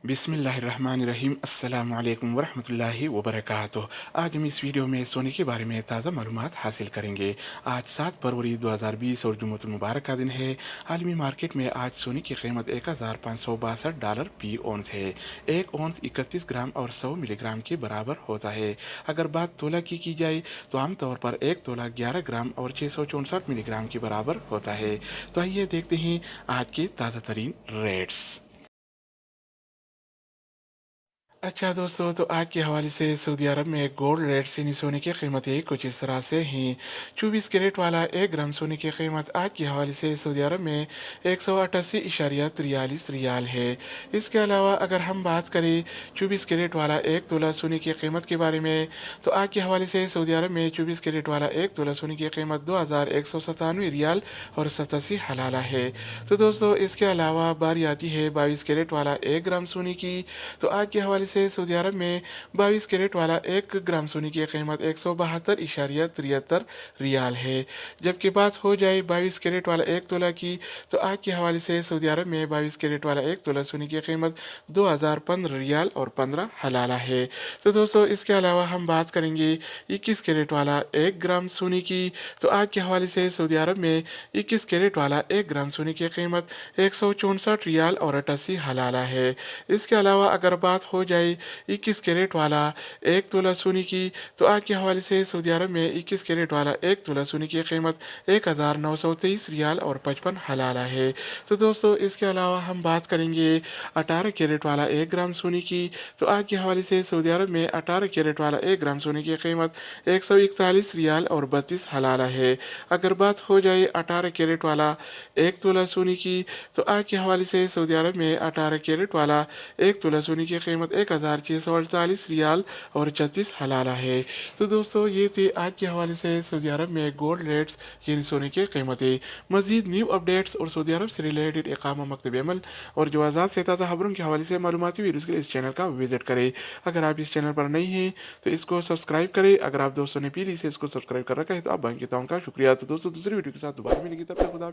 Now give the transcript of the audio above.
बिस्मिल्लाहिर्रहमानिर्रहीम अस्सलाम वालेकुम वरहमतुल्लाहि वबरकातुह। आज हम इस वीडियो में सोने के बारे में ताज़ा मालूमात हासिल करेंगे। आज 7 फरवरी 2020 और जुम्मतुल मुबारक का दिन है। आलमी मार्केट में आज सोने की कीमत $1562 फी औंस है। एक औंस 31 ग्राम और 100 मिलीग्राम के बराबर होता है। अगर बात तोला की जाए तो आमतौर पर एक तोला 11 ग्राम और 664 मिलीग्राम के बराबर होता है। तो आइए देखते हैं आज के ताज़ा तरीन रेट्स। अच्छा दोस्तों, तो आज के हवाले से सऊदी अरब में गोल्ड रेट यानी सोने की कीमतें कुछ इस तरह से हैं। 24 कैरेट वाला 1 ग्राम सोने की कीमत आज के हवाले से सऊदी अरब में 188.43 रियाल है। इसके अलावा अगर हम बात करें 24 कैरेट वाला 1 तोला सोने की कीमत के बारे में, तो आज के हवाले से सऊदी अरब में 24 कैरेट वाला 1 तोला सोने की कीमत 2197 रियाल और 87 हलाला है। तो दोस्तों, इसके अलावा बारी आती है 22 कैरेट वाला 1 ग्राम सोने की। तो आज के हवाले से सऊदी अरब में 22 कैरेट वाला 1 ग्राम सोने की कीमत 172.73 रियाल है। जबकि बात हो जाए 22 कैरेट वाला 1 तोला की, तो आज के हवाले से सऊदी अरब में 22 कैरेट वाला 1 तोला सोने की कीमत 2015 रियाल और 15 हलाला है। तो दोस्तों, इसके अलावा हम बात करेंगे 21 कैरेट वाला 1 ग्राम सोने की। तो आज के हवाले से सऊदी अरब में 21 कैरेट वाला 1 ग्राम सोने की कीमत 164 रियाल और 88 हलाला है। इसके अलावा अगर बात हो जाए 21 कैरेट वाला 1 तोला सोने की, तो आज के हवाले से सऊदी अरब में 21 कैरेट वाला 1 तोला सोने की कीमत 1923 रियाल और 55 हलाला है। तो दोस्तों, इसके अलावा हम बात करेंगे 18 कैरेट वाला 1 ग्राम सोने की। तो आज के हवाले से सऊदी अरब में 18 कैरेट वाला 1 ग्राम सोने की कीमत 141 रियाल और 32 हलाला है। अगर बात हो जाए 18 कैरेट वाला 1 तोला सोने की, तो आज के हवाले से सऊदी अरब में 18 कैरेट वाला 1 तोला सोने की कीमत 1648 रियाल और 36 हलाला है। तो दोस्तों, ये थे आज के हवाले से सऊदी अरब में गोल्ड रेट्स यानी सोने की कीमतें। मजीद न्यू अपडेट्स और सऊदी अरब से रिलेटेड इकामा, मकतब अमल और जो आज़ाद से ताज़ा खबरों के हवाले से मालूमाती वीडियोज़ के लिए इस चैनल का विजिट करें। अगर आप इस चैनल पर नहीं हैं तो इसको सब्सक्राइब करें। अगर आप दोस्तों ने पीली से इसको सब्सक्राइब कर रखा है तो आप बैंक के का शुक्रिया। तो दोस्तों, दूसरी वीडियो के साथ दोबारा मिलेंगे, तब तक खुदा।